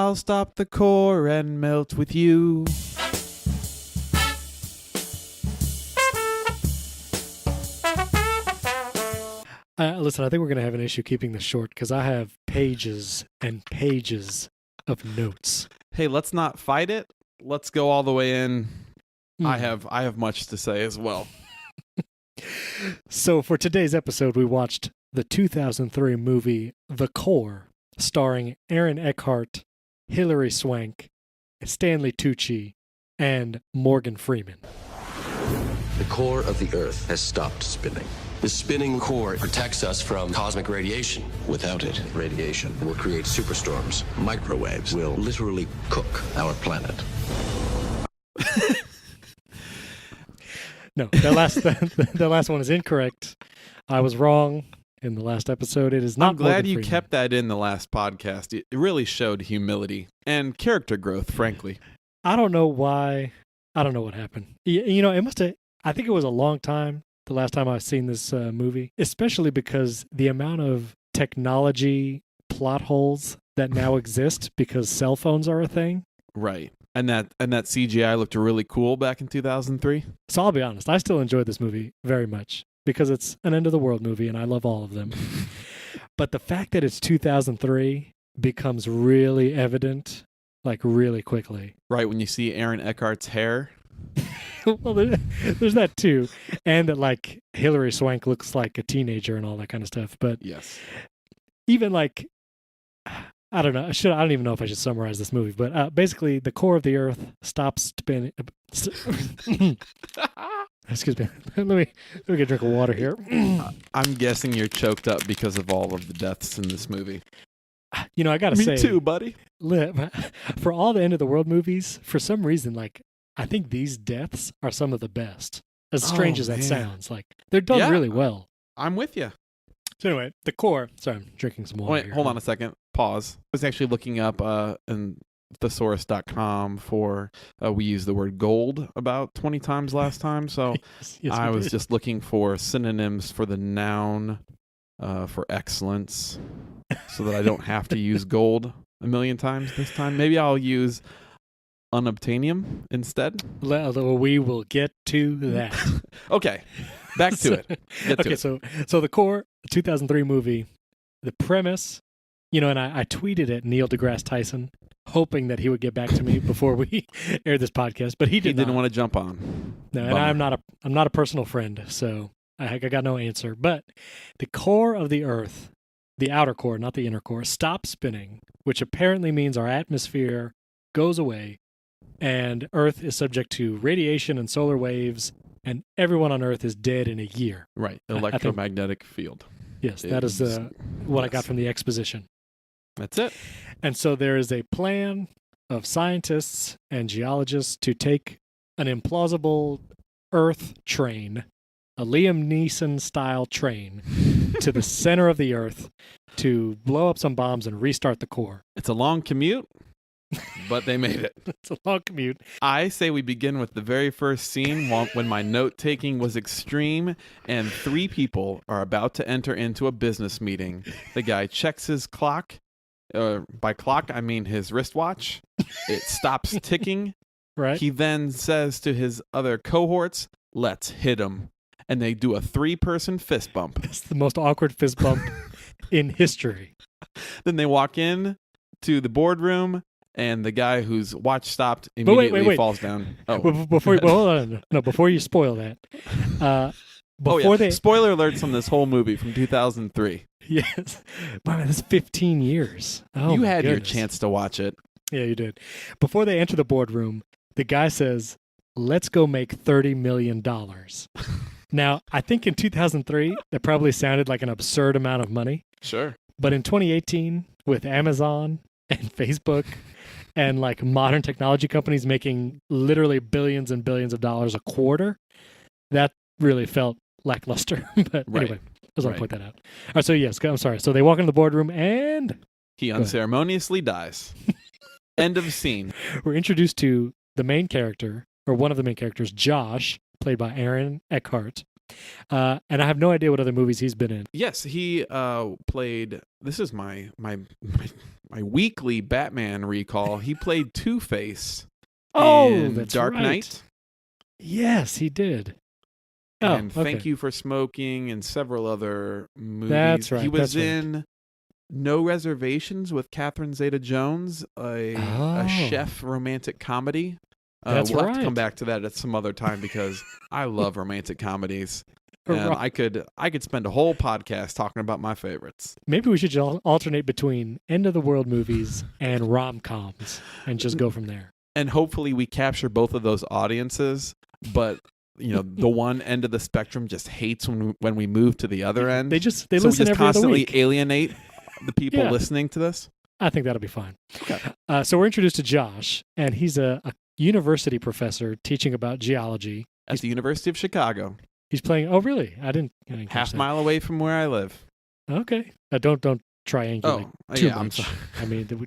I'll stop the core and melt with you. Listen, I think we're going to have an issue keeping this short because I have pages and pages of notes. Hey, let's not fight it. Let's go all the way in. I have much to say as well. So for today's episode, we watched the 2003 movie The Core, starring Aaron Eckhart, Hilary Swank, Stanley Tucci, and Morgan Freeman. The core of the Earth has stopped spinning. The spinning core protects us from cosmic radiation. Without it, radiation will create superstorms. Microwaves will literally cook our planet. No, the last one is incorrect. I was wrong in the last episode. It is not. I'm glad Morgan you Freeman. kept that in the last podcast. It really showed humility and character growth, frankly. I don't know why. I don't know what happened. You know, it must have. I think it was a long time. The last time I've seen this movie, especially because the amount of technology plot holes that now exist because cell phones are a thing. Right. And that CGI looked really cool back in 2003. So I'll be honest, I still enjoyed this movie very much because it's an end of the world movie and I love all of them. But the fact that it's 2003 becomes really evident, like really quickly. Right, when you see Aaron Eckhart's hair. Well, there's that too. And that like Hilary Swank looks like a teenager and all that kind of stuff. But yes, even like, I don't know. I don't even know if I should summarize this movie, but basically the core of the Earth stops spinning. Excuse me. Let me get a drink of water here. I'm guessing you're choked up because of all of the deaths in this movie. You know, I gotta say, me too, buddy. For all the end of the world movies, for some reason, like I think these deaths are some of the best. As strange as that sounds, like they're done really well. I'm with you. So anyway, the core. Sorry, I'm drinking some water. Wait, here. hold on a second. Pause. I was actually looking up in thesaurus.com for we used the word gold about 20 times last time, so yes, I was just looking for synonyms for the noun for excellence so that I don't have to use gold a million times this time. Maybe I'll use unobtainium instead. We will get to that. Okay, back to it. Okay, so the core 2003 movie, the premise, you know, and I tweeted at Neil deGrasse Tyson, hoping that he would get back to me before we aired this podcast, but he didn't want to jump on. No, and I'm not a personal friend, so I got no answer. But the core of the Earth, the outer core, not the inner core, stops spinning, which apparently means our atmosphere goes away, and Earth is subject to radiation and solar waves, and everyone on Earth is dead in a year. Right, electromagnetic field. Yes, that is what I got from the exposition. That's it. And so there is a plan of scientists and geologists to take an implausible Earth train, a Liam Neeson-style train, to the center of the Earth to blow up some bombs and restart the core. It's a long commute, but they made it. It's a long commute. I say we begin with the very first scene when my note-taking was extreme and 3 people are about to enter into a business meeting. The guy checks his clock. By clock, I mean his wristwatch. It stops ticking. Right. He then says to his other cohorts, "Let's hit him." And they do a 3-person fist bump. It's the most awkward fist bump in history. Then they walk in to the boardroom, and the guy whose watch stopped immediately falls down. Oh, hold on. No, before you spoil that. Spoiler alerts on this whole movie from 2003. Yes. Wow, that's 15 years. Oh, you had your chance to watch it. Yeah, you did. Before they enter the boardroom, the guy says, "Let's go make $30 million." Now, I think in 2003, that probably sounded like an absurd amount of money. Sure. But in 2018, with Amazon and Facebook and like modern technology companies making literally billions and billions of dollars a quarter, that really felt lackluster. But anyway, I just want to point that out. All right, so yes, I'm sorry. So they walk into the boardroom and he unceremoniously dies. End of scene. We're introduced to the main character, or one of the main characters, Josh, played by Aaron Eckhart, And I have no idea what other movies he's been in. Yes, he played. This is my weekly Batman recall. He played Two-Face in That's Dark right. Knight. Yes, he did. And okay. Thank You for Smoking and several other movies. That's right. He was that's right. in No Reservations with Catherine Zeta-Jones, a chef romantic comedy. That's we'll have to right. come back to that at some other time because I love romantic comedies. And Right. I could spend a whole podcast talking about my favorites. Maybe we should alternate between end of the world movies and rom-coms and just go from there. And hopefully we capture both of those audiences, but the one end of the spectrum just hates when we move to the other end. They so listen we just every other constantly week. alienate the people Yeah. listening to this. I think that'll be fine. Okay. So we're introduced to Josh, and he's a university professor teaching about geology. At the University of Chicago, He's playing. Oh, really? I didn't catch half that. mile away from where I live. Okay. Don't triangulate. Too yeah, I'm much. sorry. I mean,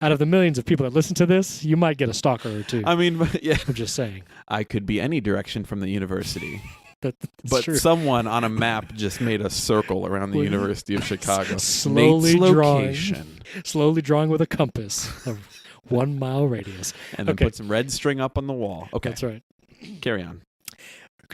out of the millions of people that listen to this, you might get a stalker or two. I mean, yeah, I'm just saying. I could be any direction from the university. That's But true. someone on a map just made a circle around the Well, University of Chicago. slowly Nate's drawing. location. Slowly drawing with a compass of 1 mile radius. And then Okay. put some red string up on the wall. Okay, That's right. carry on.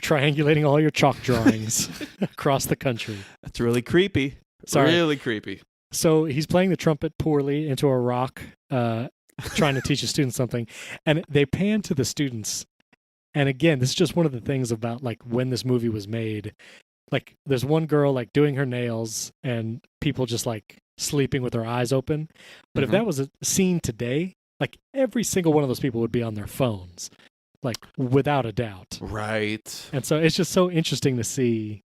Triangulating all your chalk drawings across the country. That's really creepy. Sorry. Really creepy. So he's playing the trumpet poorly into a rock, trying to teach a student something. And they pan to the students. And again, this is just one of the things about like when this movie was made. Like there's one girl like doing her nails and people just like sleeping with their eyes open. But if Mhm. that was a scene today, like every single one of those people would be on their phones, like without a doubt. Right. And so it's just so interesting to see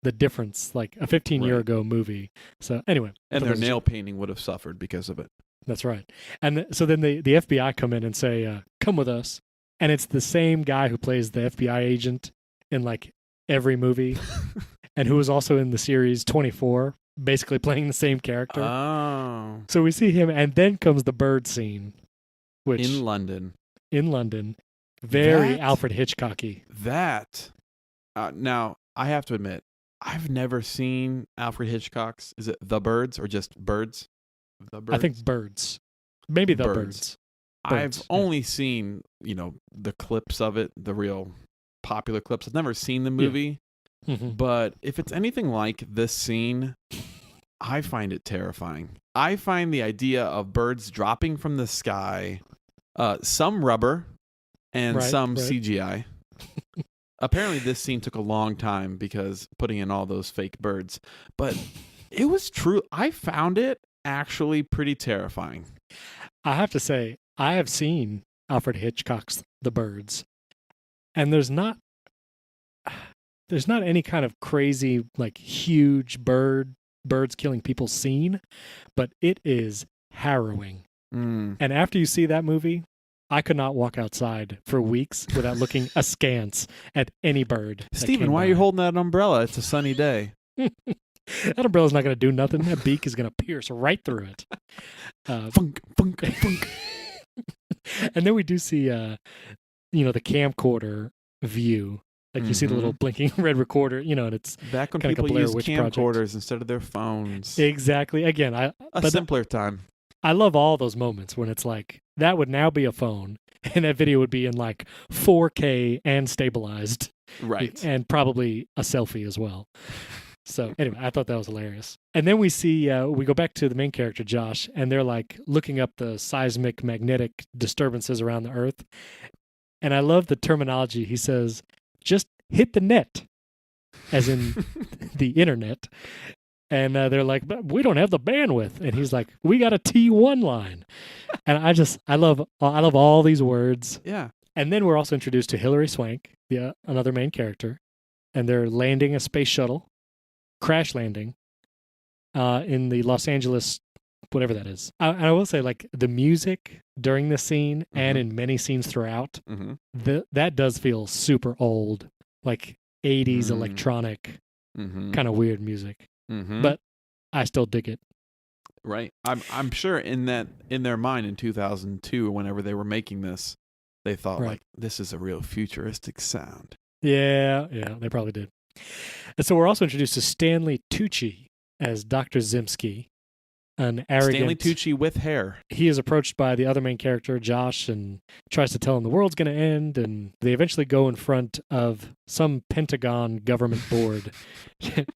the difference, like a 15-year Right. ago movie. So anyway. And so their there's- nail painting would have suffered because of it. That's right. And so then the FBI come in and say, come with us. And it's the same guy who plays the FBI agent in like every movie and who was also in the series 24, basically playing the same character. Oh. So we see him, and then comes the bird scene, which In London. very That- Alfred Hitchcocky. That. Now, I have to admit, I've never seen Alfred Hitchcock's. Is it The Birds or just Birds? The Birds? I think birds. Maybe the Birds. birds. I've Birds, yeah. only seen, the clips of it, the real popular clips. I've never seen the movie, Mhm. but if it's anything like this scene, I find it terrifying. I find the idea of birds dropping from the sky, some rubber and Right, some right. CGI. Apparently this scene took a long time because putting in all those fake birds, but it was true. I found it actually pretty terrifying. I have to say, I have seen Alfred Hitchcock's The Birds, and there's not any kind of crazy, like huge birds killing people scene, but it is harrowing. Mm. And after you see that movie, I could not walk outside for weeks without looking askance at any bird. that Steven, came why are you by. holding that umbrella? It's a sunny day. That umbrella's not going to do nothing. That beak is going to pierce right through it. Funk, funk, funk. And then we do see, the camcorder view. Like you see the little blinking red recorder, and it's Back when Kinda like a people Blair used Witch camcorders Project. instead of their phones. exactly, again, A but simpler time. I love all those moments when it's like, that would now be a phone, and that video would be in like 4K and stabilized, Right. and probably a selfie as well. So anyway, I thought that was hilarious. And then we see, we go back to the main character, Josh, and they're like looking up the seismic magnetic disturbances around the Earth. And I love the terminology. He says, just hit the net, as in the internet. And they're like, but we don't have the bandwidth. And he's like, we got a T1 line. And I love all these words. Yeah. And then we're also introduced to Hilary Swank, another main character. And they're landing a space shuttle, crash landing, in the Los Angeles, whatever that is. And I will say, like, the music during this scene and in many scenes throughout, Mm-hmm. that does feel super old, like 80s Mm. electronic, Mm-hmm. kind of weird music. Mm-hmm. But I still dig it. Right. I'm sure in their mind in 2002, whenever they were making this, they thought Right. like, this is a real futuristic sound. Yeah, they probably did. And so we're also introduced to Stanley Tucci as Dr. Zimsky, an arrogant... Stanley Tucci with hair. He is approached by the other main character, Josh, and tries to tell him the world's going to end, and they eventually go in front of some Pentagon government board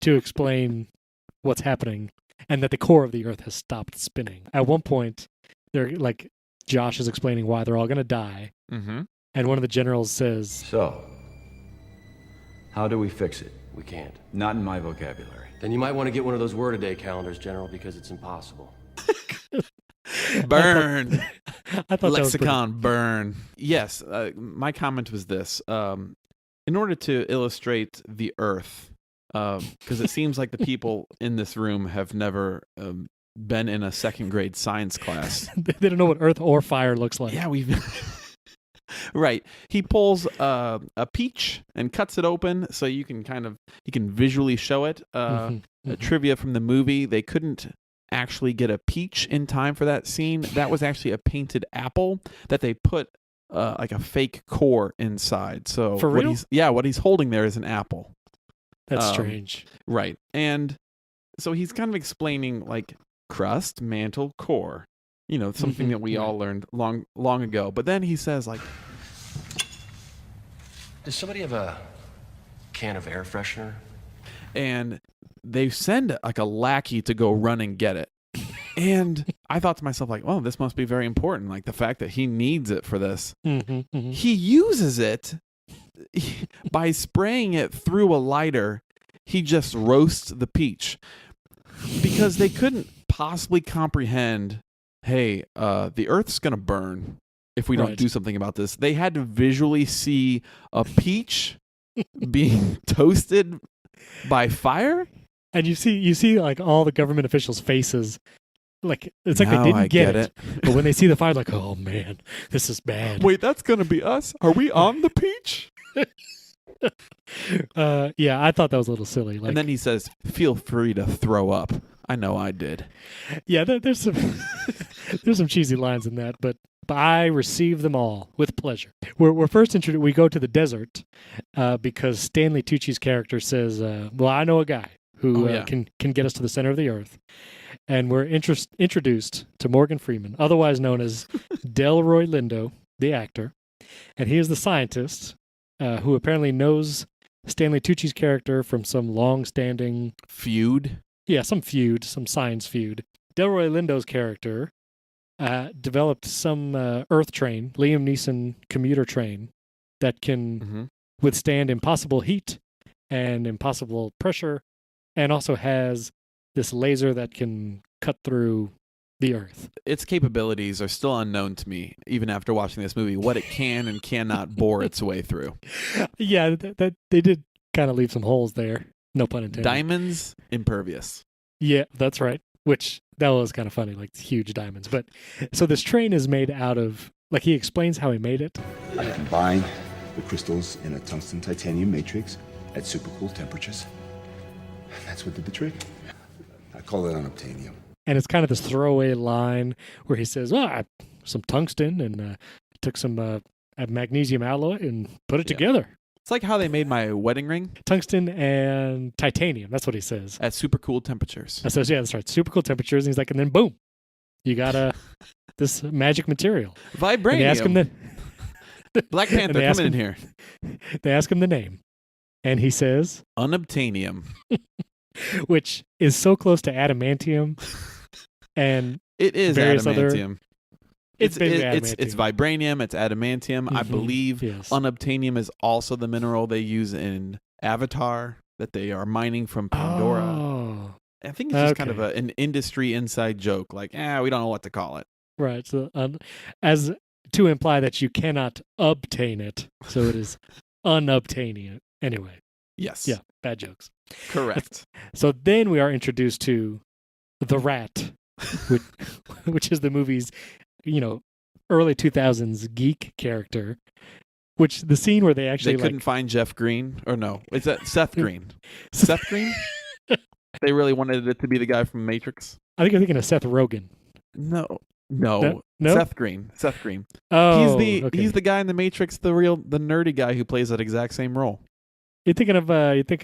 to explain what's happening and that the core of the Earth has stopped spinning. At one point, they're like, Josh is explaining why they're all going to die, and one of the generals says, So, how do we fix it? We can't. Not in my vocabulary. Then you might want to get one of those word-a-day calendars, General, because it's impossible. Burn. I thought Lexicon, burn. Yes, my comment was this. In order to illustrate the Earth, because it seems like the people in this room have never been in a second grade science class. They don't know what earth or fire looks like. Yeah, right. He pulls a peach and cuts it open so you can visually show it. Trivia from the movie: they couldn't actually get a peach in time for that scene. That was actually a painted apple that they put like a fake core inside. So for real? What he's holding there is an apple. That's strange. Right. And so he's kind of explaining like crust, mantle, core. You know, something that we all learned long ago. But then he says like, Does somebody have a can of air freshener? And they send like a lackey to go run and get it. And I thought to myself like, oh, this must be very important. Like the fact that he needs it for this. He uses it by spraying it through a lighter. He just roasts the peach because they couldn't possibly comprehend, hey, the Earth's going to burn if we don't do something about this. They had to visually see a peach being toasted by fire. And you see like all the government officials' faces. Like it's like Now they didn't I get get it. But when they see the fire, like, oh man, this is bad. Wait, that's going to be us? Are we on the peach? Yeah, I thought that was a little silly. Like, And then he says, feel free to throw up. I know I did. yeah, there's some cheesy lines in that, but I receive them all with pleasure. We're first introduced. We go to the desert because Stanley Tucci's character says, "Well, I know a guy who can get us to the center of the Earth," and we're introduced to Morgan Freeman, otherwise known as Delroy Lindo, the actor, and he is the scientist who apparently knows Stanley Tucci's character from some long-standing feud. Yeah, some science feud. Delroy Lindo's character developed some Earth train, Liam Neeson commuter train, that can withstand impossible heat and impossible pressure, and also has this laser that can cut through the Earth. Its capabilities are still unknown to me, even after watching this movie, what it can and cannot bore its way through. Yeah, that they did kind of leave some holes there. No pun intended. Diamonds, impervious. Yeah, that's right. Which, that was kind of funny, like huge diamonds. But, so this train is made out of, like he explains how he made it. I combine the crystals in a tungsten titanium matrix at supercool temperatures. That's what did the trick. I call it unobtainium. And it's kind of this throwaway line where he says, some tungsten and took some magnesium alloy and put it together. It's like how they made my wedding ring. Tungsten and titanium. That's what he says. At super cool temperatures. I says, yeah, that's right. Super cool temperatures. And he's like, and then boom, you got this magic material. Vibranium. And they ask him Black Panther, come in here. They ask him the name. And he says, unobtainium. Which is so close to adamantium. And it is adamantium. It's vibranium, it's adamantium. I believe unobtainium is also the mineral they use in Avatar that they are mining from Pandora. Oh. I think it's just kind of an industry inside joke, like, we don't know what to call it. Right. So, as to imply that you cannot obtain it. So it is unobtainium. Anyway. Yes. Yeah, bad jokes. Correct. So then we are introduced to the Rat, which is the movie's, early 2000s geek character, which the scene where they actually couldn't find Jeff Green, or no, is that Seth Green? Seth Green? They really wanted it to be the guy from Matrix. I think you're thinking of Seth Rogen. No. Seth Green. Oh, he's the guy in the Matrix, the nerdy guy who plays that exact same role. You're thinking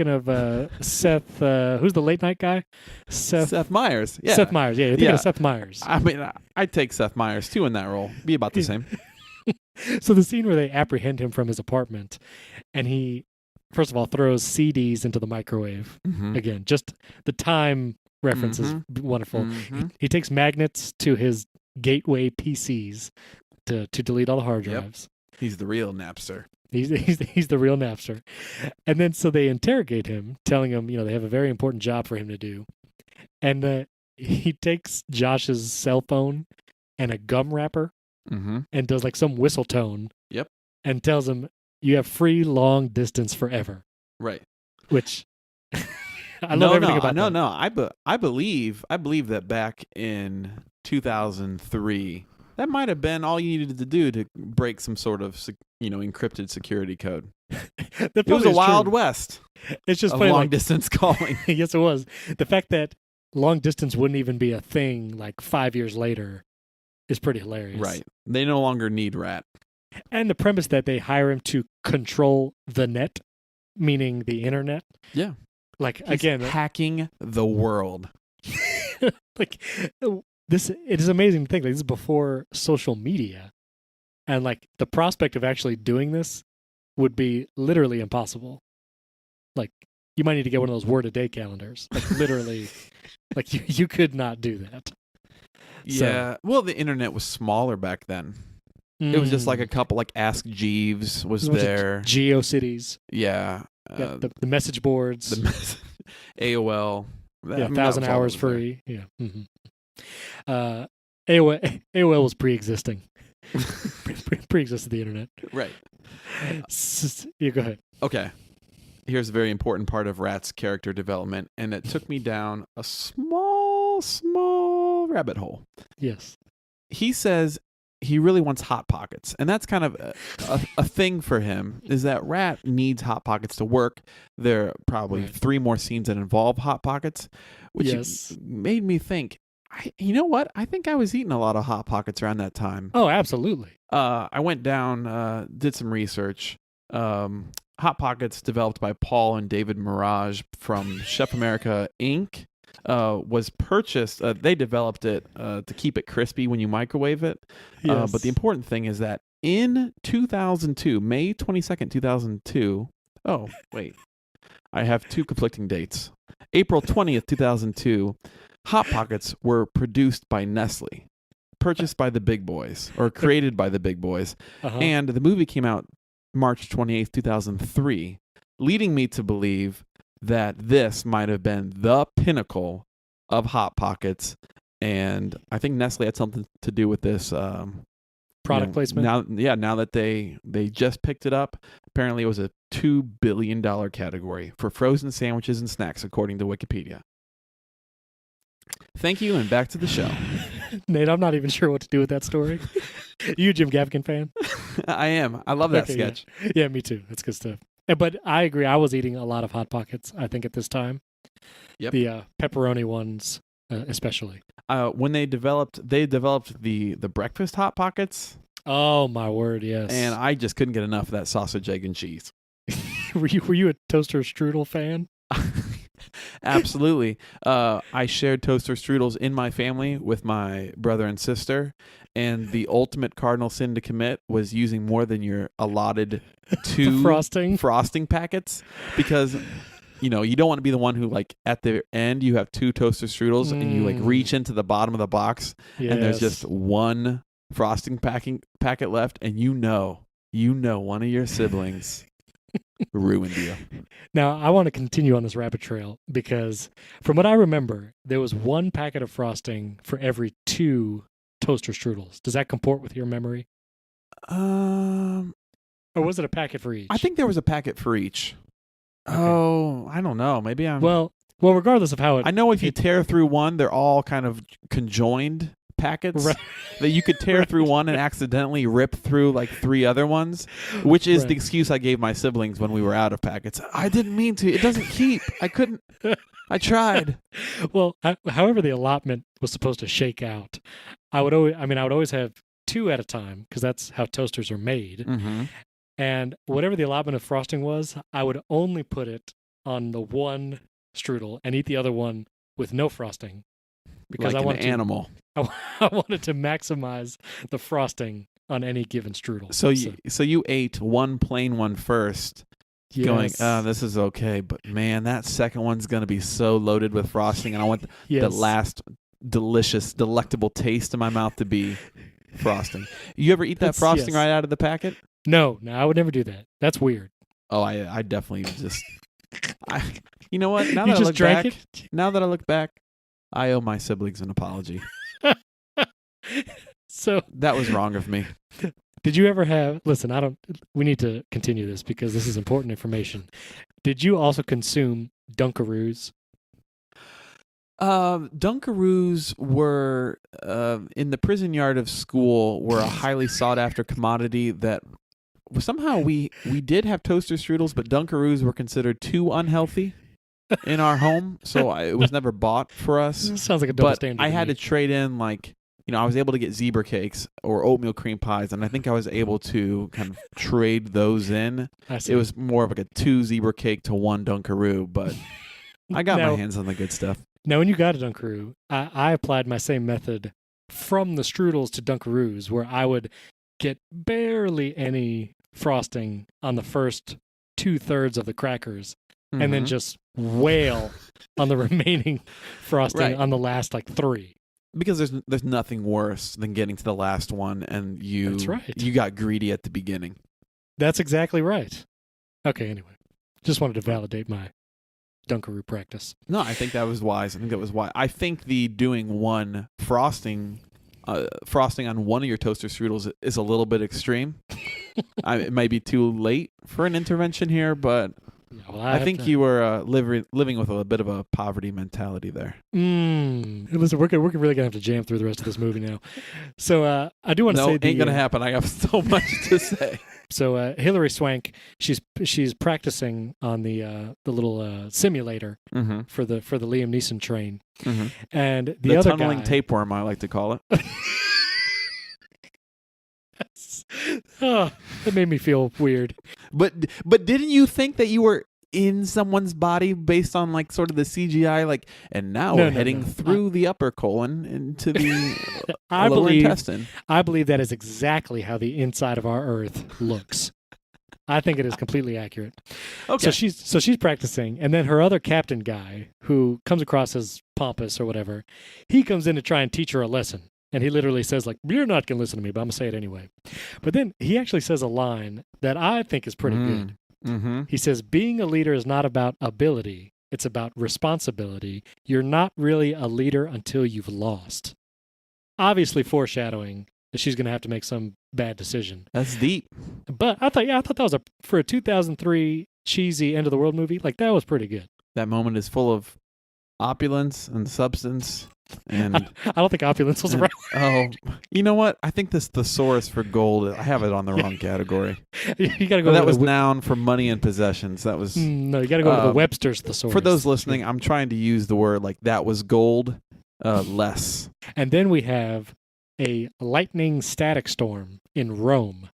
of Seth. Who's the late night guy? Seth Meyers. Yeah. Seth Meyers. Yeah, you're thinking of Seth Meyers. I mean, I'd take Seth Meyers too in that role. Be about the same. So the scene where they apprehend him from his apartment, and he, first of all, throws CDs into the microwave. Mhm. Again, just the time reference is wonderful. He takes magnets to his gateway PCs to delete all the hard Yep. drives. He's the real Napster. He's the real Napster. And then so they interrogate him, telling him, they have a very important job for him to do. And he takes Josh's cell phone and a gum wrapper Mm-hmm. and does like some whistle tone. Yep. And tells him, you have free long distance forever. Right. Which I love everything about that. No. I believe that back in 2003, that might have been all you needed to do to break some sort of encrypted security code. It was a wild west. It's just of funny, long like, distance calling. Yes, it was. The fact that long distance wouldn't even be a thing like 5 years later is pretty hilarious. Right. They no longer need Rat. And the premise that they hire him to control the net, meaning the internet. Yeah. Like, He's again, hacking the world. like it is amazing to think like this is before social media, and like the prospect of actually doing this would be literally impossible. Like, you might need to get one of those word a day calendars. Like, literally, like you could not do that. Yeah. Well, the internet was smaller back then. It was just like a couple, like Ask Jeeves was there. GeoCities. Yeah. The message boards. AOL. Yeah, 1,000 hours free. Yeah. Mm-hmm. AOL was pre-existing. Pre-existed the internet. Right. Yeah, go ahead. Okay. Here's a very important part of Rat's character development, and it took me down a small rabbit hole. Yes. He says he really wants Hot Pockets, and that's kind of a thing for him, is that Rat needs Hot Pockets to work. There are probably 3 more scenes that involve Hot Pockets, which made me think, you know what? I think I was eating a lot of Hot Pockets around that time. Oh, absolutely. I went down, did some research. Hot Pockets, developed by Paul and David Mirage from Chef America Inc., was purchased. They developed it to keep it crispy when you microwave it. Yes. But the important thing is that in 2002, May 22nd, 2002. Oh, wait. I have 2 conflicting dates. April 20th, 2002, Hot Pockets were produced by Nestle, purchased by the big boys, or created by the big boys. And the movie came out March 28th, 2003, leading me to believe that this might have been the pinnacle of Hot Pockets. And I think Nestle had something to do with this. Product placement? Now that they just picked it up, apparently it was a $2 billion category for frozen sandwiches and snacks, according to Wikipedia. Thank you, and back to the show. Nate, I'm not even sure what to do with that story. You a Jim Gaffigan fan? I am. I love that sketch. Yeah, me too. That's good stuff. But I agree. I was eating a lot of Hot Pockets, I think, at this time. Yep. The pepperoni ones, especially. When they developed the breakfast Hot Pockets. Oh, my word, yes. And I just couldn't get enough of that sausage, egg, and cheese. Were you a toaster strudel fan? Absolutely. I shared toaster strudels in my family with my brother and sister, and the ultimate cardinal sin to commit was using more than your allotted 2 frosting packets, because you don't want to be the one who, like, at the end you have 2 toaster strudels and you like reach into the bottom of the box and there's just 1 frosting packet left, and one of your siblings ruined you. Now, I want to continue on this rabbit trail because from what I remember, there was 1 packet of frosting for every 2 toaster strudels. Does that comport with your memory? Or was it a packet for each? I think there was a packet for each. Okay. Oh, I don't know. Maybe I'm... Well, regardless of how it... I know if you tear through one, they're all kind of conjoined packets that you could tear through one and accidentally rip through like 3 other ones, which is the excuse I gave my siblings when we were out of packets. I didn't mean to. It doesn't keep. I couldn't. I tried. Well, however the allotment was supposed to shake out, I would always have 2 at a time because that's how toasters are made. Mm-hmm. And whatever the allotment of frosting was, I would only put it on the one strudel and eat the other one with no frosting. Because like I wanted an animal. I wanted to maximize the frosting on any given strudel. So you ate one plain one first, going, yes. this is okay, but man, that second one's going to be so loaded with frosting, and I want the last delicious, delectable taste in my mouth to be frosting. You ever eat that frosting right out of the packet? No, I would never do that. That's weird. Oh, I definitely just... you know what? Now You that I just look drank back, it? now that I look back, I owe my siblings an apology. So That was wrong of me. did you ever have, listen, we need to continue this because this is important information. Did you also consume Dunkaroos? Dunkaroos were, in the prison yard of school, were a highly sought after commodity that somehow we did have toaster strudels, but Dunkaroos were considered too unhealthy in our home, so it was never bought for us. Sounds like a double But standard. I to had me. to trade in, like, I was able to get zebra cakes or oatmeal cream pies, and I think I was able to kind of trade those in. I see. It was more of like a 2 zebra cake to 1 Dunkaroo, but I got my hands on the good stuff. Now, when you got a Dunkaroo, I applied my same method from the strudels to Dunkaroos, where I would get barely any frosting on the first 2/3 of the crackers, and then Mhm. just wail on the remaining frosting Right. on the last 3. Because there's nothing worse than getting to the last one and That's right. you got greedy at the beginning. That's exactly right. Okay, anyway, just wanted to validate my Dunkaroo practice. No, I think that was wise. I think the doing one frosting on one of your toaster strudels is a little bit extreme. It might be too late for an intervention here, but Yeah, well, I think you were living with a bit of a poverty mentality there. Listen, we're really gonna have to jam through the rest of this movie now. So I do want to No, say ain't gonna happen. I have so much to say. So Hillary Swank, she's practicing on the little simulator Mm-hmm. for the Liam Neeson train, Mm-hmm. and The other tunneling guy, tapeworm, I like to call it. Oh, that made me feel weird. But didn't you think that you were in someone's body based on like sort of the CGI, and now we're heading through the upper colon into the lower intestine? I believe that is exactly how the inside of our Earth looks. I think it is completely accurate. Okay. So she's practicing, and then her other captain guy, who comes across as pompous or whatever, he comes in to try and teach her a lesson. And he literally says, you're not going to listen to me, but I'm going to say it anyway. But then he actually says a line that I think is pretty good. Mm-hmm. He says, being a leader is not about ability. It's about responsibility. You're not really a leader until you've lost. Obviously foreshadowing that she's going to have to make some bad decision. That's deep. But I thought that was for a 2003 cheesy end of the world movie, that was pretty good. That moment is full of opulence and substance. And I don't think opulence was right. Oh, you know what? I think this thesaurus for gold. I have it on the wrong category. You got to go. That was noun for money and possessions. That was no. You got to go to the Webster's thesaurus. For those listening, I'm trying to use the word that was gold less. And then we have a lightning static storm in Rome,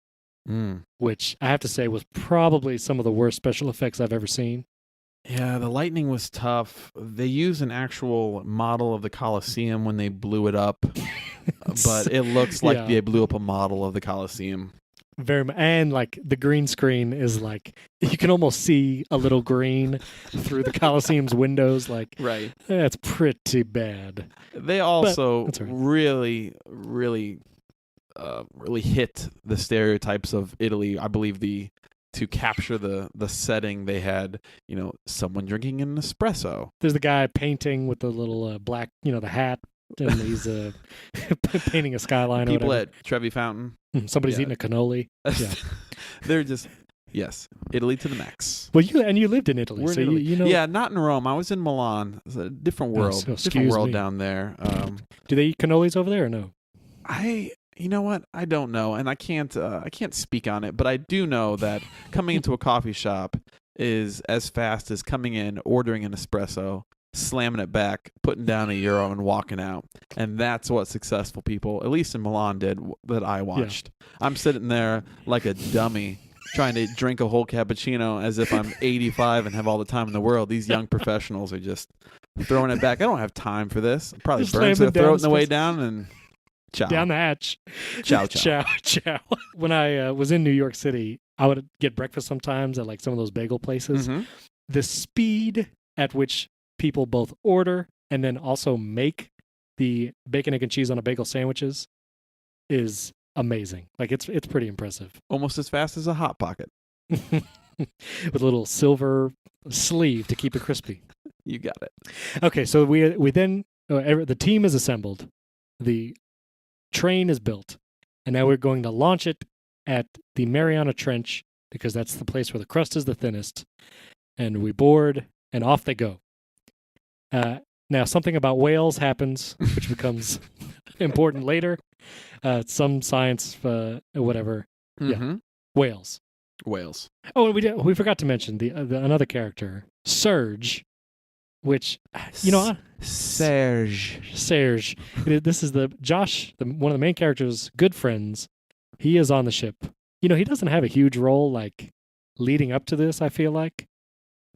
which I have to say was probably some of the worst special effects I've ever seen. Yeah, the lightning was tough. They used an actual model of the Colosseum when they blew it up, but it looks like they blew up a model of the Colosseum. Very much. And the green screen is you can almost see a little green through the Colosseum's windows. Right. That's pretty bad. They also right. really hit the stereotypes of Italy. I believe to capture the setting, they had, someone drinking an espresso. There's the guy painting with the little black, the hat, and he's painting a skyline. People or whatever. at Trevi Fountain. Somebody's eating a cannoli. Yeah. They're just, yes, Italy to the max. Well, you lived in Italy, so you know. Yeah, not in Rome. I was in Milan. It's a different world. Different world down there. Do they eat cannolis over there or no? You know what? I don't know, and I can't speak on it. But I do know that coming into a coffee shop is as fast as coming in, ordering an espresso, slamming it back, putting down €1, and walking out. And that's what successful people, at least in Milan, did that I watched. Yeah. I'm sitting there like a dummy, trying to drink a whole cappuccino as if I'm 85 and have all the time in the world. These young professionals are just throwing it back. I don't have time for this. Probably Just burns slam their it down throat on the way space. down and ciao. Down the hatch. Ciao, ciao. Ciao. When I was in New York City, I would get breakfast sometimes at like some of those bagel places. Mhm. The speed at which people both order and then also make the bacon, egg, and cheese on a bagel sandwiches is amazing. Like it's pretty impressive. Almost as fast as a Hot Pocket. With a little silver sleeve to keep it crispy. You got it. Okay, so we then the team is assembled, the train is built, and now we're going to launch it at the Mariana Trench because that's the place where the crust is the thinnest. And we board, and off they go. Now, something about whales happens, which becomes important later. Some science, whatever. Mhm. Whales. Whales. Oh, and we forgot to mention the another character, Serge, which Serge. Serge. This is Josh, one of the main characters' good friends. He is on the ship. He doesn't have a huge role like leading up to this. I feel like,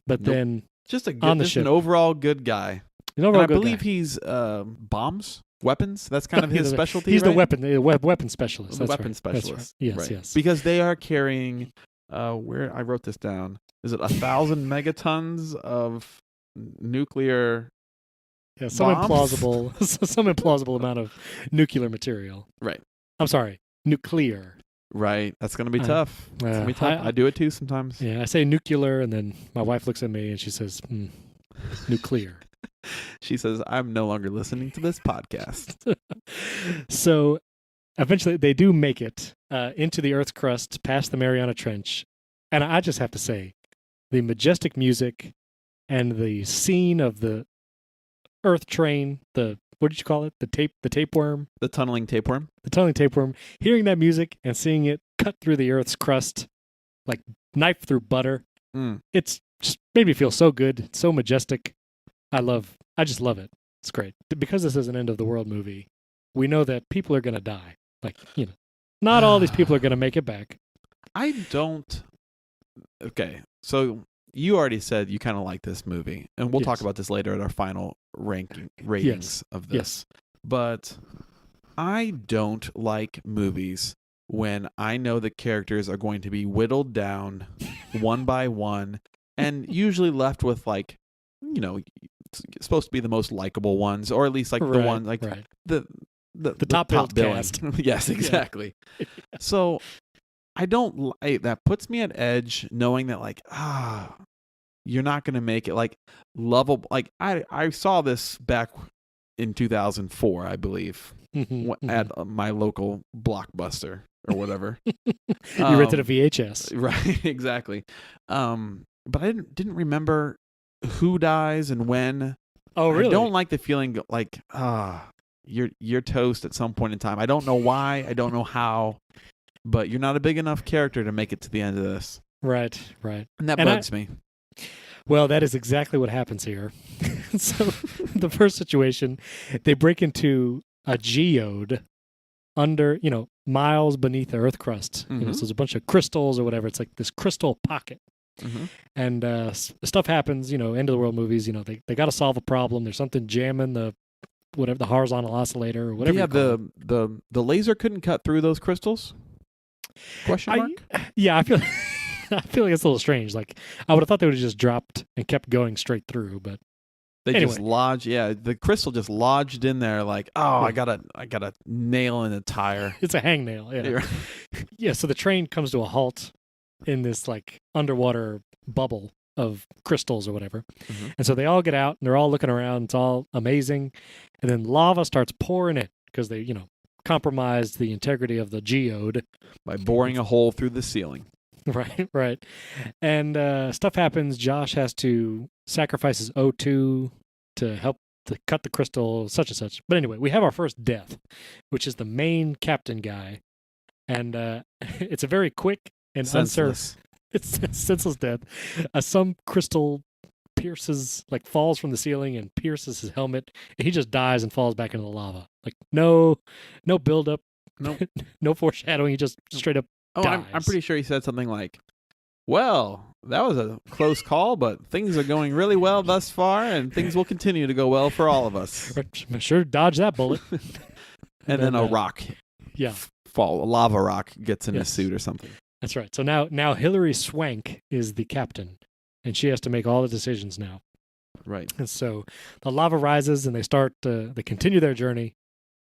but Nope. then Just a good, On the just ship. an overall good guy. an And overall I good believe guy. he's weapons. That's kind of his specialty. He's right? the weapon specialist. The That's weapon right. That's specialist. right. Yes, Right. yes. Because they are carrying, where I wrote this down. Is it 1,000 megatons of nuclear? Yeah, some bombs? implausible amount of nuclear material. Right. I'm sorry, nuclear. Right. That's gonna be Uh, tough. It's gonna be tough. I- I do it too sometimes. Yeah, I say nuclear, and then my wife looks at me and she says, nuclear. She says, "I'm no longer listening to this podcast." So eventually they do make it into the Earth's crust, past the Mariana Trench. And I just have to say, the majestic music and the scene of the Earth train, what did you call it? The tapeworm? The tunneling tapeworm. The tunneling tapeworm. Hearing that music and seeing it cut through the Earth's crust, like knife through butter. Mm. It's just made me feel so good. It's so majestic. I just love it. It's great. Because this is an end of the world movie, we know that people are going to die. Like, not all these people are going to make it back. I don't. Okay, so you already said you kind of like this movie, and we'll talk Yes. about this later at our final ratings of this. Yes. But I don't like movies when I know the characters are going to be whittled down one by one, and usually left with like, it's supposed to be the most likable ones, or at least like the Right, one like right. the top billed billing. cast. Yes, exactly. So I don't that puts me at edge knowing that like you're not going to make it like lovable. Like I saw this back in 2004, I believe, at my local Blockbuster or whatever. You rented a VHS. Right, exactly. But I didn't remember who dies and when. Oh, really? I don't like the feeling like you're toast at some point in time. I don't know why. I don't know how. But you're not a big enough character to make it to the end of this. Right, right. And that bugs me. Well, that is exactly what happens here. So, the first situation, they break into a geode under, miles beneath the Earth crust. So there's a bunch of crystals or whatever. It's like this crystal pocket. Mm-hmm. And stuff happens, end of the world movies, they got to solve a problem. There's something jamming the horizontal oscillator or whatever. Yeah, you call it. the laser couldn't cut through those crystals? Question mark? I feel like it's a little strange. Like, I would have thought they would have just dropped and kept going straight through, but They anyway. just lodged. Yeah, the crystal just lodged in there. Like, I got a nail in a tire. It's a hangnail. Yeah. Yeah. So the train comes to a halt in this like underwater bubble of crystals or whatever. Mm-hmm. And so they all get out and they're all looking around. It's all amazing. And then lava starts pouring in because they, compromised the integrity of the geode. By boring a hole through the ceiling. Right. And stuff happens. Josh has to sacrifice his O2 to help to cut the crystal, such and such. But anyway, we have our first death, which is the main captain guy. And it's a very quick and Senseless. It's senseless death. Some crystal falls from the ceiling and pierces his helmet. And he just dies and falls back into the lava. Like no build up, Nope. no foreshadowing. He just straight up Oh, I'm dies. pretty sure he said something like, Well, that was a close call, but things are going really well thus far, and things will continue to go well for all of us. Sure, dodge that bullet. And then a rock, Yeah, a lava rock gets in his Yes. suit or something. that's right. So now Hillary Swank is the captain, and she has to make all the decisions now. Right. And so the lava rises, and they continue their journey.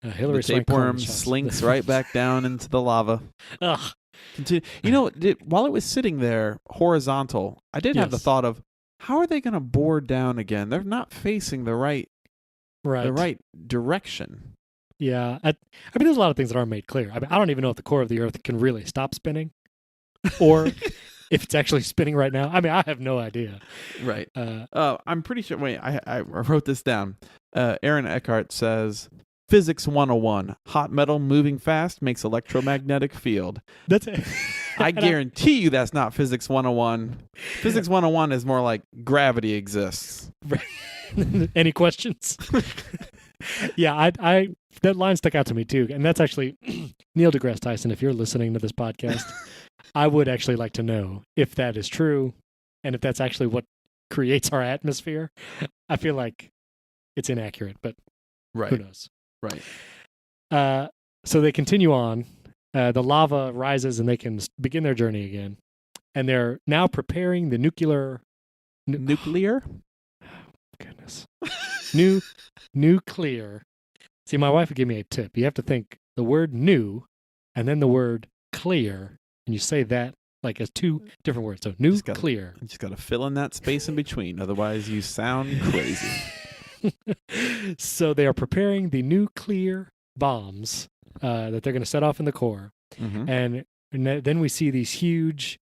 Hillary The Swank calling tapeworm the shots. slinks right back down into the lava. Ugh. Continue. While it was sitting there horizontal, I did have the Yes. thought of, how are they going to bore down again? They're not facing the right direction. Yeah. I mean, there's a lot of things that aren't made clear. I mean, I don't even know if the core of the Earth can really stop spinning, or if it's actually spinning right now. I mean, I have no idea. Right. I'm pretty sure. Wait, I wrote this down. Aaron Eckhart says, Physics 101, hot metal moving fast makes electromagnetic field. That's it. I guarantee you that's not Physics 101. Physics 101 is more like gravity exists. Any questions? Yeah, I that line stuck out to me too, and that's actually Neil deGrasse Tyson. If you're listening to this podcast, I would actually like to know if that is true, and if that's actually what creates our atmosphere. I feel like it's inaccurate, but who knows? Right. So they continue on. The lava rises, and they can begin their journey again. And they're now preparing the nuclear. Goodness. Nuclear. See, my wife would give me a tip. You have to think the word new and then the word clear, and you say that like as two different words. So nuclear. You just got to fill in that space in between. Otherwise, you sound crazy. So they are preparing the nuclear bombs that they're going to set off in the core. Mm-hmm. And then we see these huge,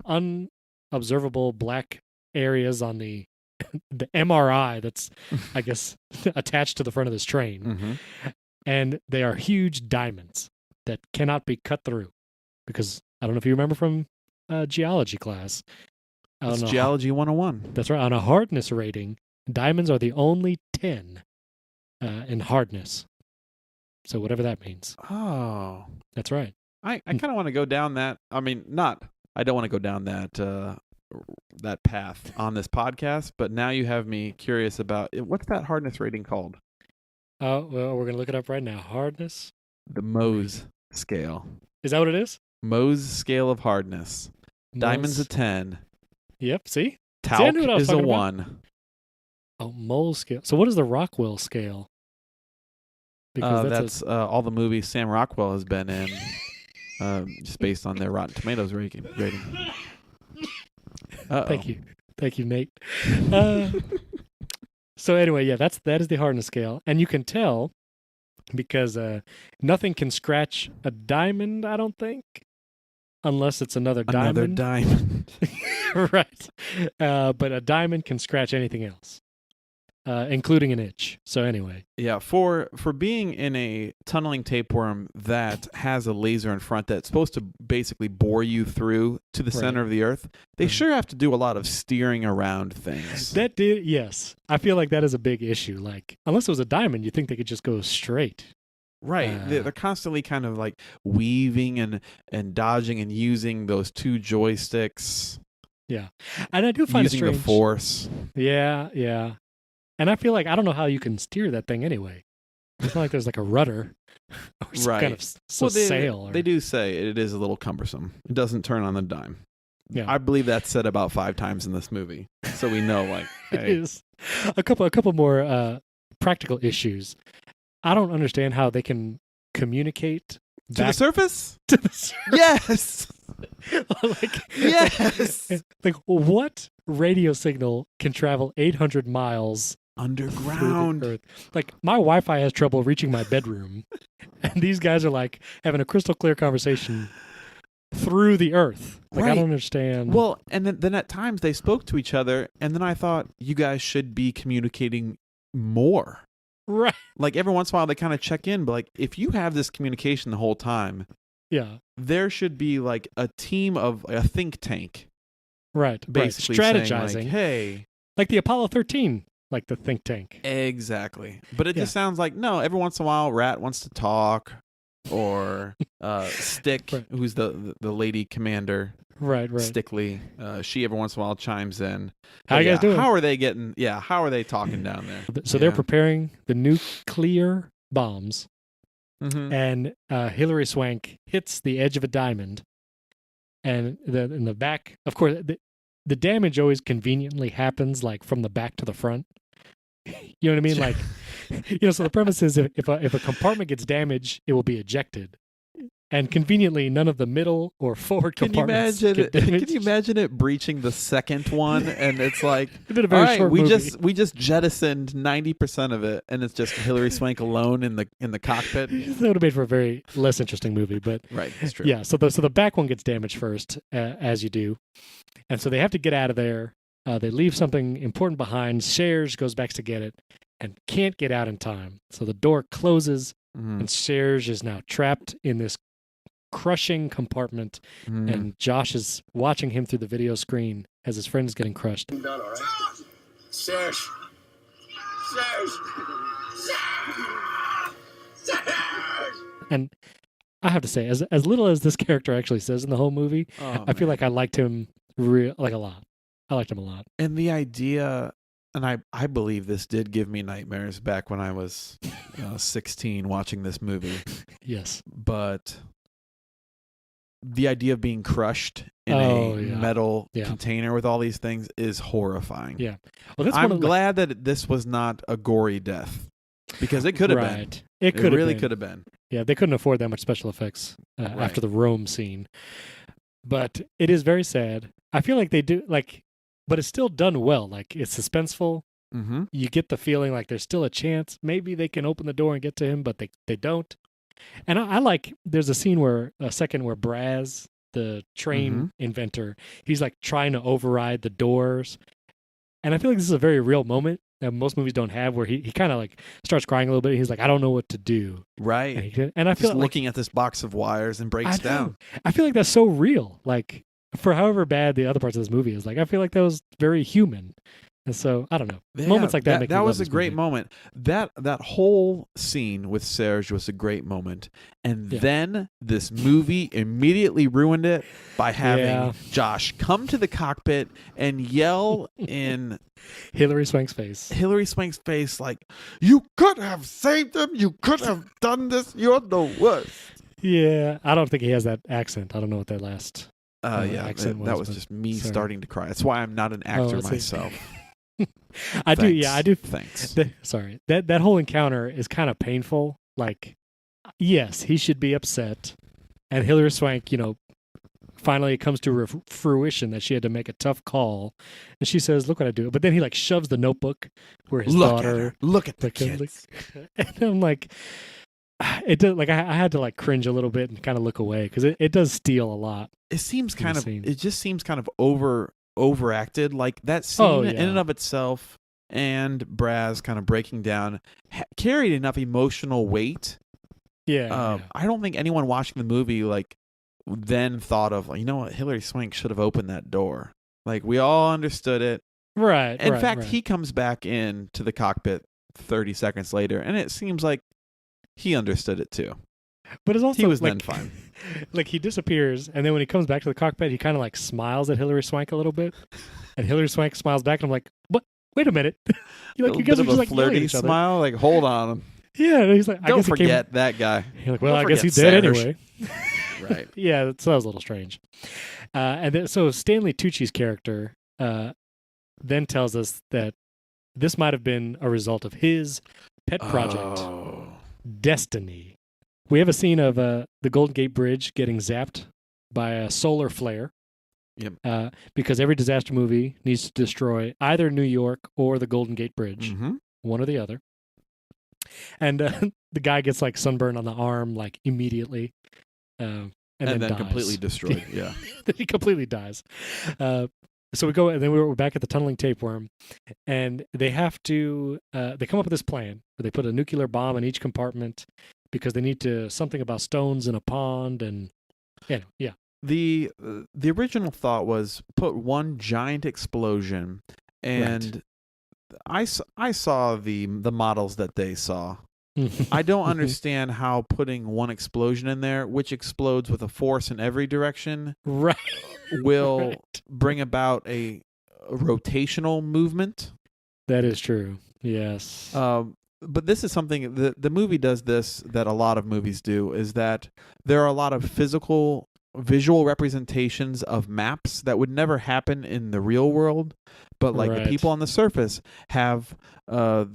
unobservable black areas on the MRI that's, I guess, attached to the front of this train. Mm-hmm. And they are huge diamonds that cannot be cut through. Because I don't know if you remember from geology class. It's Geology 101. That's right. On a hardness rating, diamonds are the only 10 in hardness. So whatever that means. Oh. That's right. I kind of want to go down that. I mean, I don't want to go down that path on this podcast, but now you have me curious about what's that hardness rating called? Oh, well, we're going to look it up right now. Hardness. The Mohs scale. Is that what it is? Mohs scale of hardness. Diamond's a 10. Yep, see? Talc knew what I was is a talking about. 1. Oh, mole scale. So what is the Rockwell scale? That's all the movies Sam Rockwell has been in, just based on their Rotten Tomatoes rating. Thank you, Nate. So anyway, yeah, that is the hardness scale, and you can tell because nothing can scratch a diamond. I don't think, unless it's another diamond. Another diamond. Right. But a diamond can scratch anything else, including an itch. So anyway. Yeah, for being in a tunneling tapeworm that has a laser in front that's supposed to basically bore you through to the center of the Earth, they sure have to do a lot of steering around things. Yes. I feel like that is a big issue. Like, unless it was a diamond, you'd think they could just go straight. Right. They're constantly kind of like weaving and dodging and using those two joysticks. Yeah. And I do find using it strange. the force. Yeah. And I feel like I don't know how you can steer that thing anyway. It's not like there's like a rudder or some kind of sail. They do say it is a little cumbersome. It doesn't turn on the dime. Yeah. I believe that's said about 5 times in this movie. So we know, like, It hey. is. A couple more practical issues. I don't understand how they can communicate To the surface? to the surface. Yes. Like, Yes. Like, what radio signal can travel 800 miles Underground. through the Earth? Like, my Wi-Fi has trouble reaching my bedroom, and these guys are like having a crystal clear conversation through the Earth. Like, I Right. don't understand. Well, and then at times they spoke to each other, and then I thought you guys should be communicating more. right? Like every once in a while they kind of check in, but like if you have this communication the whole time, Yeah. there should be like a team of a think tank, Right. basically Strategizing, saying, like, hey, like the Apollo 13, like the think tank. exactly. But it Yeah. just sounds like no. Every once in a while, Rat wants to talk, or Stick, Right. who's the lady commander. Right. Stickly. She every once in a while chimes in. How But you guys doing? How are they getting? Yeah, how are they talking down there? So they're preparing the nuclear bombs, Mm-hmm. and Hilary Swank hits the edge of a diamond, and in the back, of course, the damage always conveniently happens like from the back to the front. You know what I mean? Like, so the premise is if a compartment gets damaged, it will be ejected. And conveniently, none of the middle or forward compartments get damaged. Can you imagine it breaching the second one, and it's like, It's been a very short movie. we just jettisoned 90% of it, and it's just Hilary Swank alone in the cockpit. That would have made for a very less interesting movie, but Right, that's true. yeah. So the back one gets damaged first, as you do, and so they have to get out of there. They leave something important behind. Serge goes back to get it and can't get out in time. So the door closes, and Serge is now trapped in this crushing compartment, and Josh is watching him through the video screen as his friend is getting crushed. Done, all right? Serge! And I have to say, as little as this character actually says in the whole movie, I feel like I liked him a lot. I liked him a lot. And the idea, and I believe this did give me nightmares back when I was 16 watching this movie. Yes. But the idea of being crushed in a metal container with all these things is horrifying. Yeah. Well, I'm glad that this was not a gory death, because it could have been. It could have been. Yeah, they couldn't afford that much special effects after the Rome scene. But it is very sad. I feel like they do, but it's still done well. Like, it's suspenseful. Mm-hmm. You get the feeling like there's still a chance. Maybe they can open the door and get to him, but they don't. And I like, there's a scene where Braz, the train inventor, he's like trying to override the doors. And I feel like this is a very real moment that most movies don't have, where he kind of like starts crying a little bit. And he's like, I don't know what to do. Right. And I feel just looking at this box of wires and breaks down. I feel like that's so real. Like, for however bad the other parts of this movie is, like, I feel like that was very human. And so, I don't know. Yeah, moments like that make me that love was a this great movie. moment. That whole scene with Serge was a great moment. And then this movie immediately ruined it by having Josh come to the cockpit and yell in Hilary Swank's face, like, "You could have saved him. You could have done this. You're the worst." Yeah, I don't think he has that accent. I don't know what that last accent that was just me starting to cry. That's why I'm not an actor myself. I do. Thanks. Sorry. That whole encounter is kind of painful. Like, yes, he should be upset. And Hilary Swank, finally it comes to fruition that she had to make a tough call. And she says, "Look what I do." But then he like shoves the notebook where his daughter. Look at the kids. And I'm like, it does, like, I had to like cringe a little bit and kind of look away, because it does steal a lot. It seems it just seems kind of overacted. Like, that scene in and of itself, and Braz kind of breaking down carried enough emotional weight. I don't think anyone watching the movie then thought of, you know what, Hilary Swank should have opened that door. Like, we all understood it. Right. In fact, he comes back in to the cockpit 30 seconds later, and it seems like he understood it too. But it's also, he was then fine. Like, he disappears, and then when he comes back to the cockpit, he kind of like smiles at Hilary Swank a little bit, and Hilary Swank smiles back, and I'm like, "What? Wait a minute!" You guys are just like flirty smile. Like, hold on. Yeah, and he's like, "Don't forget that guy." You're like, "Well, I guess he's dead anyway." Right. Yeah, so that was a little strange. And then, so Stanley Tucci's character then tells us that this might have been a result of his pet project, Destiny. We have a scene of the Golden Gate Bridge getting zapped by a solar flare. Yep. Because every disaster movie needs to destroy either New York or the Golden Gate Bridge, one or the other. And the guy gets like sunburn on the arm like immediately, and then dies. Completely destroyed. Yeah. Then he completely dies. So we go, and then we're back at the tunneling tapeworm, and they have to. They come up with this plan where they put a nuclear bomb in each compartment, because they need something about stones in a pond, and yeah. The original thought was put one giant explosion, and I saw the models that they saw. I don't understand how putting one explosion in there, which explodes with a force in every direction, right, will Right. bring about a rotational movement. That is true. Yes. But this is something the movie does this that a lot of movies do, is that there are a lot of visual representations of maps that would never happen in the real world, but like the Right. people on the surface have a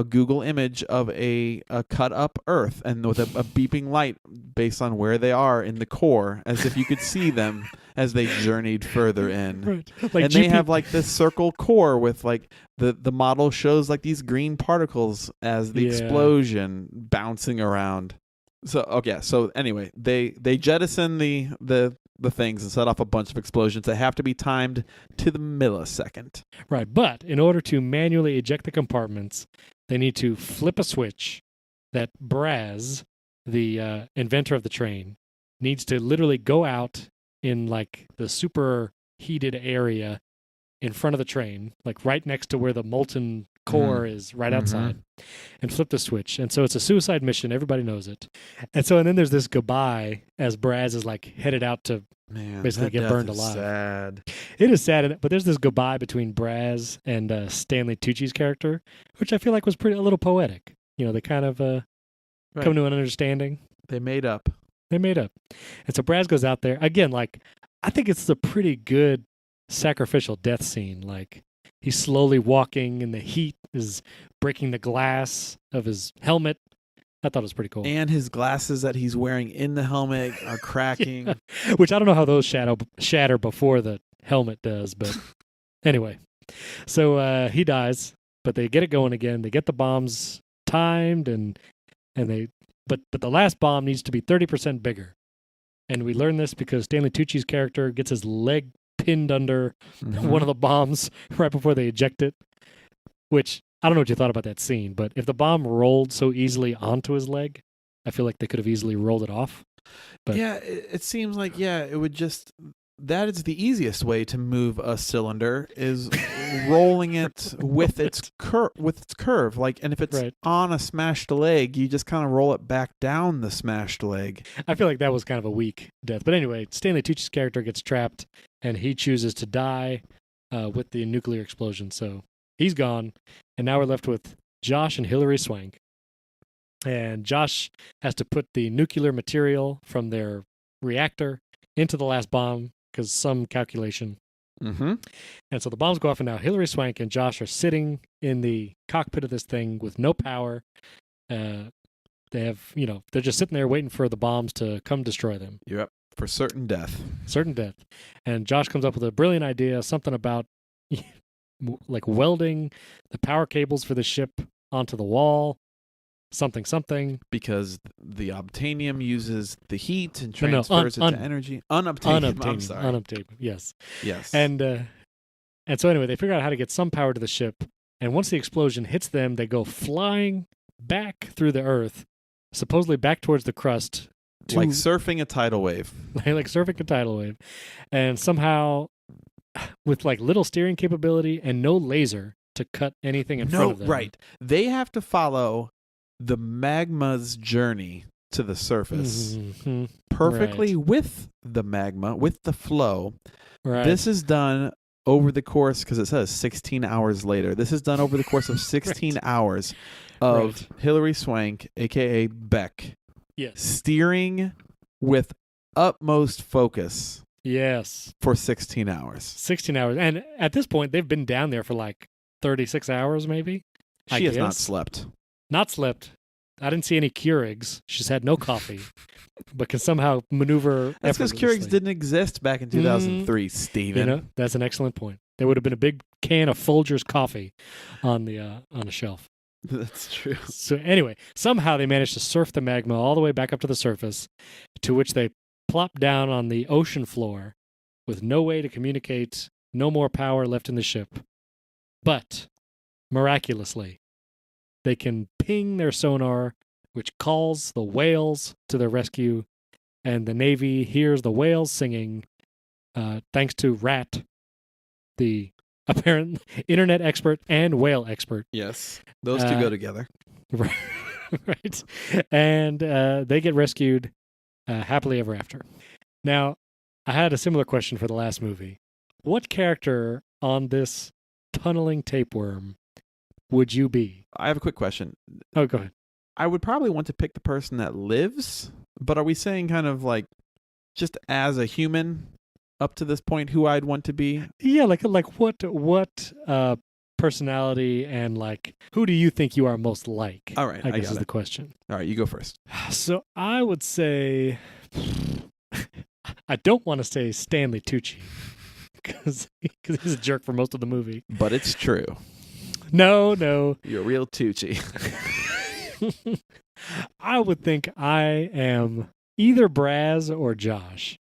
Google image of a cut up Earth, and with a beeping light based on where they are in the core, as if you could see them as they journeyed further in. Right. And they have like this circle core with like the model shows like these green particles as the Yeah. explosion bouncing around. So anyway, they jettison the things and set off a bunch of explosions that have to be timed to the millisecond. Right. But in order to manually eject the compartments, they need to flip a switch that Braz, the inventor of the train, needs to literally go out in like the super heated area in front of the train, like right next to where the molten core is, right outside, and flip the switch. And so it's a suicide mission. Everybody knows it. And then there's this goodbye as Braz is like headed out to basically that get death burned is alive. Sad. It is sad, but there's this goodbye between Braz and Stanley Tucci's character, which I feel like was a little poetic. You know, they kind of come to an understanding. They made up. And so Braz goes out there again. Like, I think it's a pretty good sacrificial death scene. Like, he's slowly walking, and the heat is breaking the glass of his helmet. I thought it was pretty cool. And his glasses that he's wearing in the helmet are cracking. Yeah. Which I don't know how those shatter before the helmet does, but anyway. So he dies, but they get it going again. They get the bombs timed, but the last bomb needs to be 30% bigger. And we learn this because Stanley Tucci's character gets his leg pinned under one of the bombs right before they eject it, which I don't know what you thought about that scene, but if the bomb rolled so easily onto his leg, I feel like they could have easily rolled it off. But yeah, it seems like, it would just, that is the easiest way to move a cylinder, is rolling it with its curve. Like, and if it's on a smashed leg, you just kind of roll it back down the smashed leg. I feel like that was kind of a weak death. But anyway, Stanley Tucci's character gets trapped, and he chooses to die with the nuclear explosion. So he's gone, and now we're left with Josh and Hilary Swank. And Josh has to put the nuclear material from their reactor into the last bomb because some calculation. Mm-hmm. And so the bombs go off, and now Hilary Swank and Josh are sitting in the cockpit of this thing with no power. They have, they're just sitting there waiting for the bombs to come destroy them. Yep, for certain death. Certain death. And Josh comes up with a brilliant idea, something about like welding the power cables for the ship onto the wall. Something. Because the obtainium uses the heat and transfers it to energy. Unobtainium. I'm sorry. Unobtainium, yes. Yes. And so anyway, they figure out how to get some power to the ship. And once the explosion hits them, they go flying back through the Earth, supposedly back towards the crust. Like surfing a tidal wave. Like surfing a tidal wave. And somehow, with like little steering capability and no laser to cut anything in front of them. Right. They have to follow the magma's journey to the surface perfectly with the magma, with the flow. Right. This is done over the course, because it says 16 hours later. This is done over the course of 16 hours of Hilary Swank, a.k.a. Beck, steering with utmost focus. Yes. For 16 hours. 16 hours. And at this point, they've been down there for like 36 hours, maybe. She has not slept. Not slept. I didn't see any Keurigs. She's had no coffee, but can somehow maneuver. That's because Keurigs didn't exist back in 2003, Steven. That's an excellent point. There would have been a big can of Folgers coffee on the shelf. That's true. So anyway, somehow they managed to surf the magma all the way back up to the surface, to which they plop down on the ocean floor with no way to communicate, no more power left in the ship. But miraculously, they can ping their sonar, which calls the whales to their rescue, and the Navy hears the whales singing, thanks to Rat, the apparent internet expert and whale expert. Yes, those two go together. Right. And they get rescued happily ever after. Now, I had a similar question for the last movie. What character on this tunneling tapeworm would you be? I have a quick question. Oh, go ahead. I would probably want to pick the person that lives, but are we saying kind of like just as a human up to this point who I'd want to be? Yeah, like what personality and like who do you think you are most like? All right, I guess got is it. the question. All right, you go first. So I would say I don't want to say Stanley Tucci because he's a jerk for most of the movie. But it's true. No. You're a real Tucci. I would think I am either Braz or Josh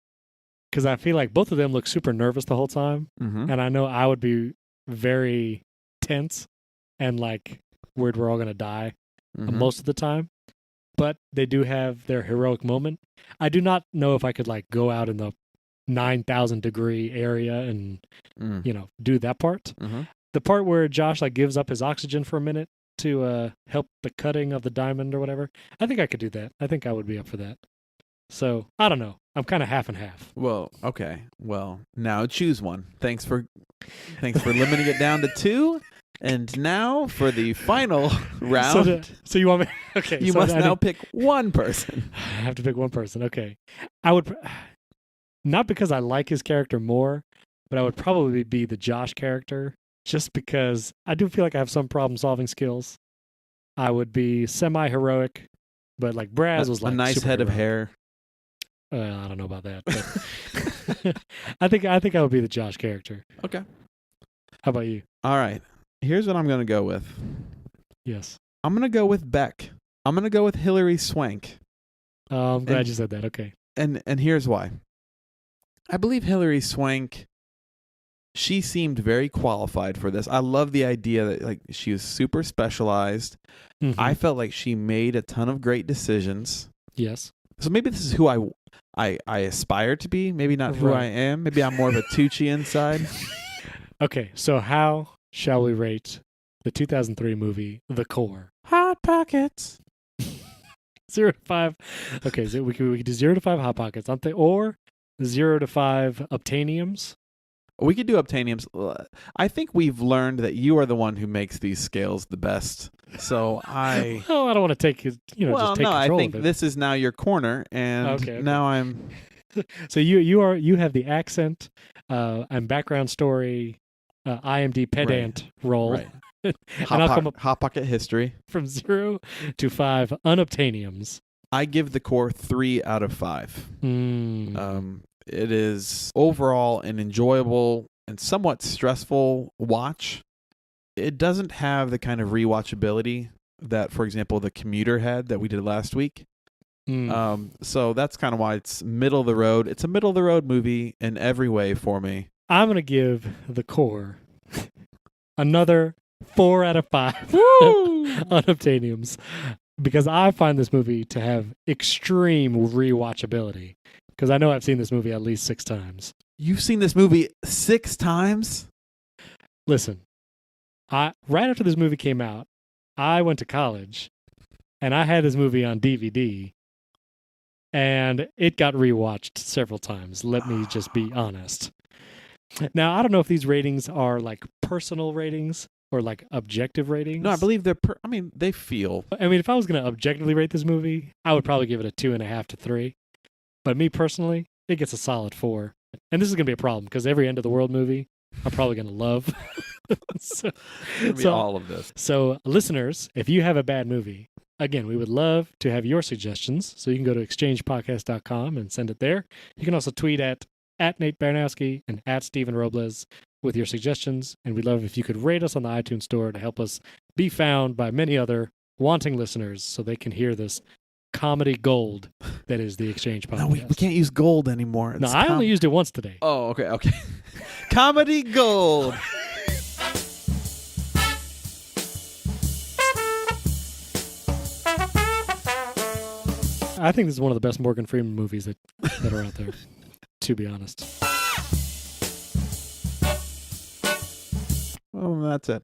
because I feel like both of them look super nervous the whole time. Mm-hmm. And I know I would be very tense and like worried we're all going to die most of the time. But they do have their heroic moment. I do not know if I could like go out in the 9,000 degree area and, do that part. Mm-hmm. The part where Josh like gives up his oxygen for a minute to help the cutting of the diamond or whatever. I think I could do that. I think I would be up for that. So I don't know. I'm kind of half and half. Well, okay. Well, now choose one. Thanks for limiting it down to 2. And now for the final round. So you want me? Okay. You must now pick one person. I have to pick one person. Okay. I would not because I like his character more, but I would probably be the Josh character just because I do feel like I have some problem-solving skills. I would be semi-heroic, but like Braz was like a nice head of hair. I don't know about that. But I think I would be the Josh character. Okay. How about you? All right. Here's what I'm going to go with. Yes. I'm going to go with Beck. I'm going to go with Hilary Swank. I'm glad you said that. Okay. And here's why. I believe Hilary Swank, she seemed very qualified for this. I love the idea that like she was super specialized. Mm-hmm. I felt like she made a ton of great decisions. Yes. So maybe this is who I aspire to be. Maybe not who I am. Maybe I'm more of a Tucci inside. Okay. So how shall we rate the 2003 movie The Core? Hot Pockets. 0 to 5. Okay, so we could do 0 to 5 Hot Pockets, or 0 to 5 Obtainiums. We could do Obtainiums. I think we've learned that you are the one who makes these scales the best. So I don't want to take just take control I think of it. this is now your corner, and Okay. now I'm. So you have the accent and background story, IMD pedant role. Right. And I'll come up Hot Pocket history. from 0 to 5 Unobtainiums. I give The Core 3 out of 5. Mm. It is overall an enjoyable and somewhat stressful watch. It doesn't have the kind of rewatchability that, for example, The Commuter had that we did last week. So that's kind of why it's middle of the road. It's a middle of the road movie in every way for me. I'm going to give The Core another 4 out of 5 Unobtainiums because I find this movie to have extreme rewatchability because I know I've seen this movie at least 6 times. You've seen this movie 6 times? Listen, right after this movie came out, I went to college and I had this movie on DVD and it got rewatched several times. Let me just be honest. Now, I don't know if these ratings are like personal ratings or like objective ratings. No, I believe they're. They feel. I mean, if I was going to objectively rate this movie, I would probably give it a 2.5 to 3. But me personally, it gets a solid 4. And this is going to be a problem because every end of the world movie, I'm probably going to love. so all of this. So, listeners, if you have a bad movie, again, we would love to have your suggestions. So you can go to exchangepodcast.com and send it there. You can also tweet at Nate Baranowski and at Stephen Robles with your suggestions. And we'd love if you could rate us on the iTunes store to help us be found by many other wanting listeners so they can hear this comedy gold that is the Exchange Podcast. No, we can't use gold anymore. No, I only used it once today. Oh, okay. Comedy gold. I think this is one of the best Morgan Freeman movies that are out there, to be honest. Well, that's it.